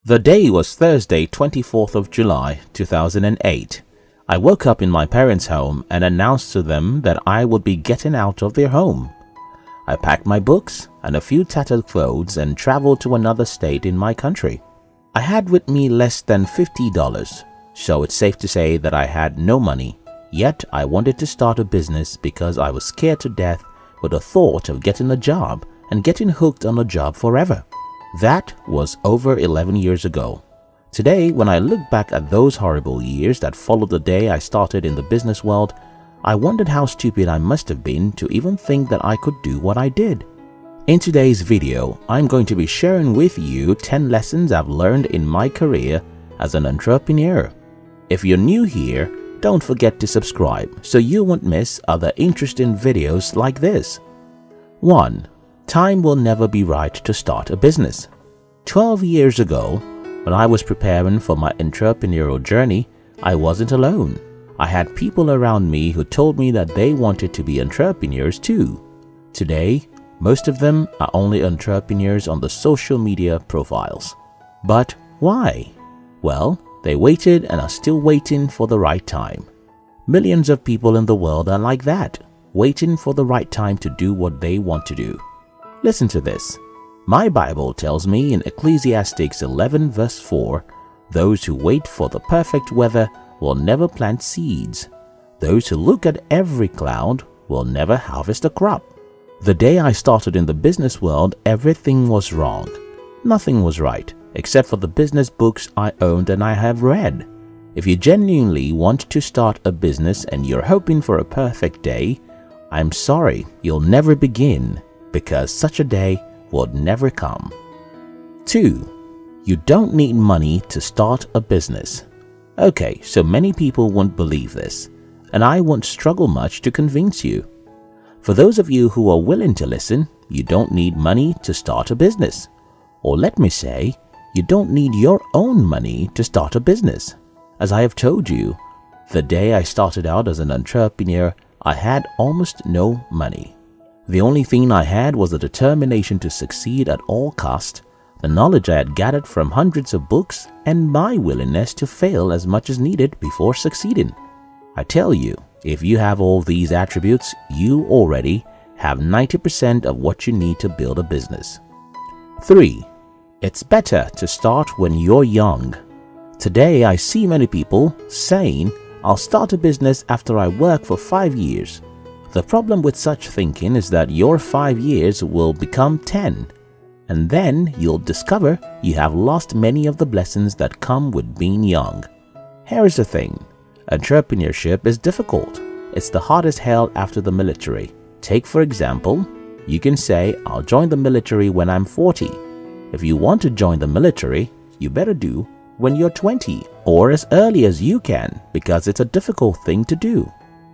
The day was Thursday, 24th of July, 2008. I woke up in my parents' home and announced to them that I would be getting out of their home. I packed my books and a few tattered clothes and traveled to another state in my country. I had with me less than $50, so it's safe to say that I had no money. Yet I wanted to start a business because I was scared to death with the thought of getting a job and getting hooked on a job forever. That was over 11 years ago. Today, when I look back at those horrible years that followed the day I started in the business world, I wondered how stupid I must have been to even think that I could do what I did. In today's video, I'm going to be sharing with you 10 lessons I've learned in my career as an entrepreneur. If you're new here, don't forget to subscribe so you won't miss other interesting videos like this. 1. Time will never be right to start a business. 12 years ago, when I was preparing for my entrepreneurial journey, I wasn't alone. I had people around me who told me that they wanted to be entrepreneurs too. Today, most of them are only entrepreneurs on the social media profiles. But why? Well, they waited and are still waiting for the right time. Millions of people in the world are like that, waiting for the right time to do what they want to do. Listen to this. My Bible tells me in Ecclesiastes 11 verse 4, "Those who wait for the perfect weather will never plant seeds. Those who look at every cloud will never harvest a crop." The day I started in the business world, everything was wrong. Nothing was right, except for the business books I owned and I have read. If you genuinely want to start a business and you're hoping for a perfect day, I'm sorry, you'll never begin, because such a day would never come. 2. You don't need money to start a business. Okay, so many people won't believe this, and I won't struggle much to convince you. For those of you who are willing to listen, you don't need money to start a business. Or let me say, you don't need your own money to start a business. As I have told you, the day I started out as an entrepreneur, I had almost no money. The only thing I had was the determination to succeed at all cost, the knowledge I had gathered from hundreds of books, and my willingness to fail as much as needed before succeeding. I tell you, if you have all these attributes, you already have 90% of what you need to build a business. 3. It's better to start when you're young. Today, I see many people saying, "I'll start a business after I work for 5 years. The problem with such thinking is that your 5 years will become 10, and then you'll discover you have lost many of the blessings that come with being young. Here's the thing, entrepreneurship is difficult. It's the hardest hell after the military. Take for example, you can say, "I'll join the military when I'm 40. If you want to join the military, you better do when you're 20 or as early as you can, because it's a difficult thing to do.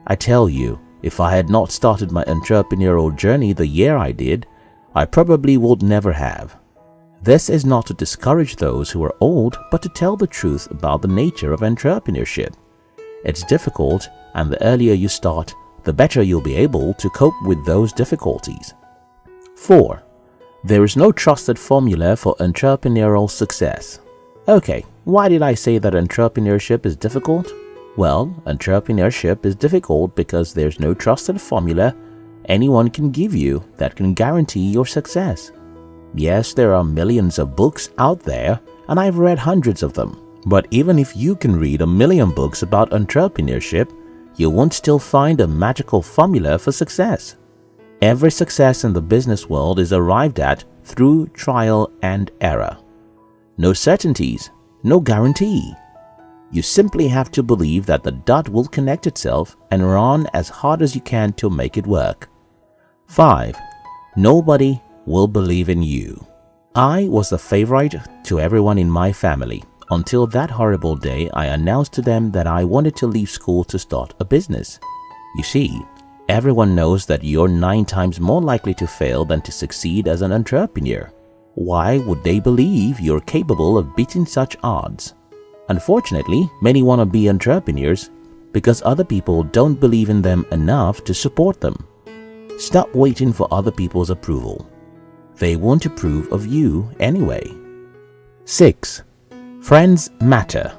I tell you, if I had not started my entrepreneurial journey the year I did, I probably would never have. This is not to discourage those who are old, but to tell the truth about the nature of entrepreneurship. It's difficult, and the earlier you start, the better you'll be able to cope with those difficulties. 4. There is no trusted formula for entrepreneurial success. Okay, why did I say that entrepreneurship is difficult? Well, entrepreneurship is difficult because there's no trusted formula anyone can give you that can guarantee your success. Yes, there are millions of books out there, and I've read hundreds of them. But even if you can read a million books about entrepreneurship, you won't still find a magical formula for success. Every success in the business world is arrived at through trial and error. No certainties, no guarantee. You simply have to believe that the dot will connect itself and run as hard as you can to make it work. 5. Nobody will believe in you. I was the favorite to everyone in my family until that horrible day I announced to them that I wanted to leave school to start a business. You see, everyone knows that you're 9 times more likely to fail than to succeed as an entrepreneur. Why would they believe you're capable of beating such odds? Unfortunately, many want to be entrepreneurs because other people don't believe in them enough to support them. Stop waiting for other people's approval. They won't approve of you anyway. 6. Friends matter.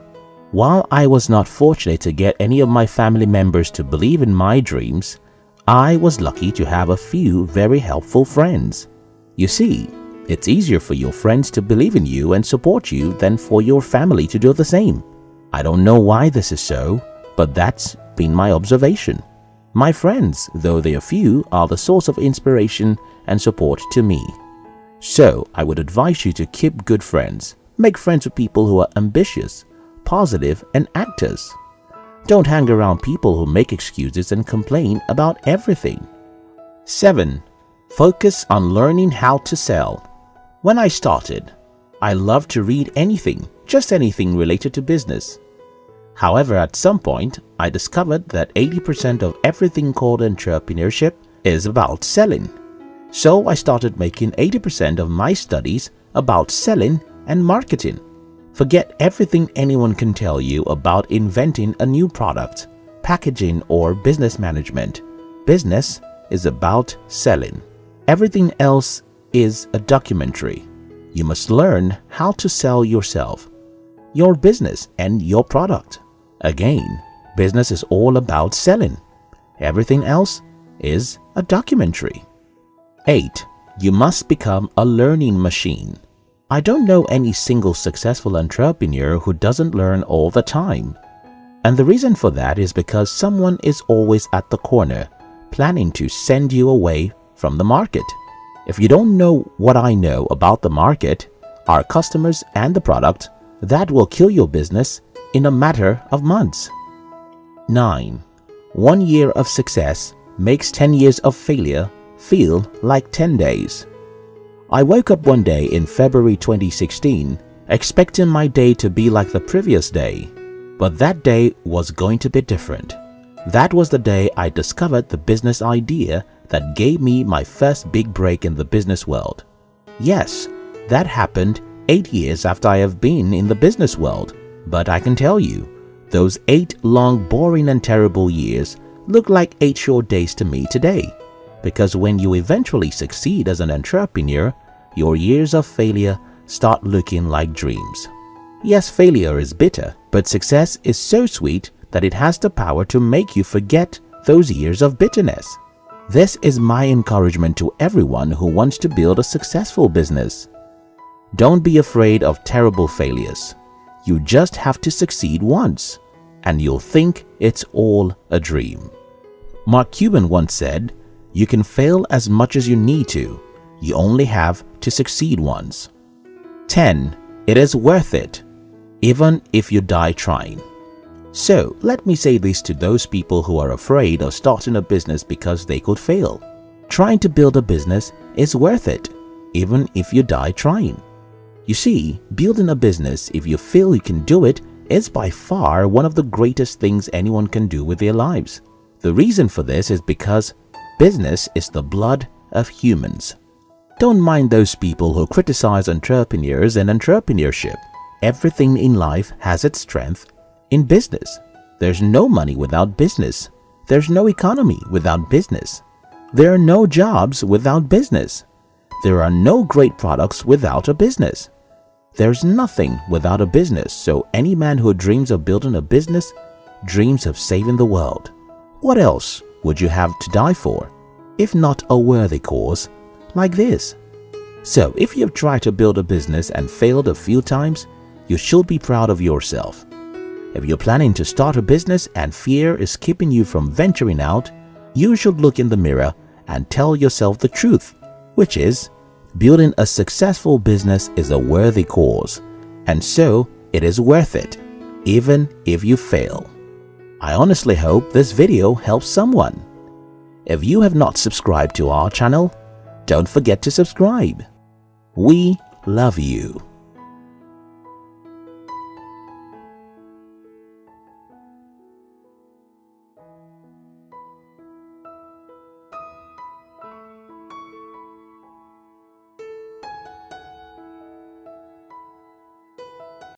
While I was not fortunate to get any of my family members to believe in my dreams, I was lucky to have a few very helpful friends. You see, it's easier for your friends to believe in you and support you than for your family to do the same. I don't know why this is so, but that's been my observation. My friends, though they are few, are the source of inspiration and support to me. So, I would advise you to keep good friends. Make friends with people who are ambitious, positive, and actors. Don't hang around people who make excuses and complain about everything. 7. Focus on learning how to sell. When I started, I loved to read anything, just anything related to business. However, at some point, I discovered that 80% of everything called entrepreneurship is about selling. So I started making 80% of my studies about selling and marketing. Forget everything anyone can tell you about inventing a new product, packaging, or business management. Business is about selling. Everything else is a documentary. You must learn how to sell yourself, your business, and your product. Again, business is all about selling. Everything else is a documentary. 8. You must become a learning machine. I don't know any single successful entrepreneur who doesn't learn all the time. And the reason for that is because someone is always at the corner, planning to send you away from the market. If you don't know what I know about the market, our customers, and the product, that will kill your business in a matter of months. 9. 1 year of success makes 10 years of failure feel like 10 days. I woke up one day in February 2016 expecting my day to be like the previous day, but that day was going to be different. That was the day I discovered the business idea that gave me my first big break in the business world. Yes, that happened 8 years after I have been in the business world, but I can tell you, those 8 long, boring and terrible years look like 8 short days to me today. Because when you eventually succeed as an entrepreneur, your years of failure start looking like dreams. Yes, failure is bitter, but success is so sweet that it has the power to make you forget those years of bitterness. This is my encouragement to everyone who wants to build a successful business. Don't be afraid of terrible failures. You just have to succeed once, and you'll think it's all a dream. Mark Cuban once said, "You can fail as much as you need to. You only have to succeed once." 10. It is worth it, even if you die trying. So, let me say this to those people who are afraid of starting a business because they could fail. Trying to build a business is worth it, even if you die trying. You see, building a business, if you feel you can do it, is by far one of the greatest things anyone can do with their lives. The reason for this is because business is the blood of humans. Don't mind those people who criticize entrepreneurs and entrepreneurship. Everything in life has its strength in business. There's no money without business. There's no economy without business. There are no jobs without business. There are no great products without a business. There's nothing without a business, so any man who dreams of building a business dreams of saving the world. What else would you have to die for, if not a worthy cause like this? So, if you've tried to build a business and failed a few times, you should be proud of yourself. If you're planning to start a business and fear is keeping you from venturing out, you should look in the mirror and tell yourself the truth, which is, building a successful business is a worthy cause, and so it is worth it, even if you fail. I honestly hope this video helps someone. If you have not subscribed to our channel, don't forget to subscribe. We love you.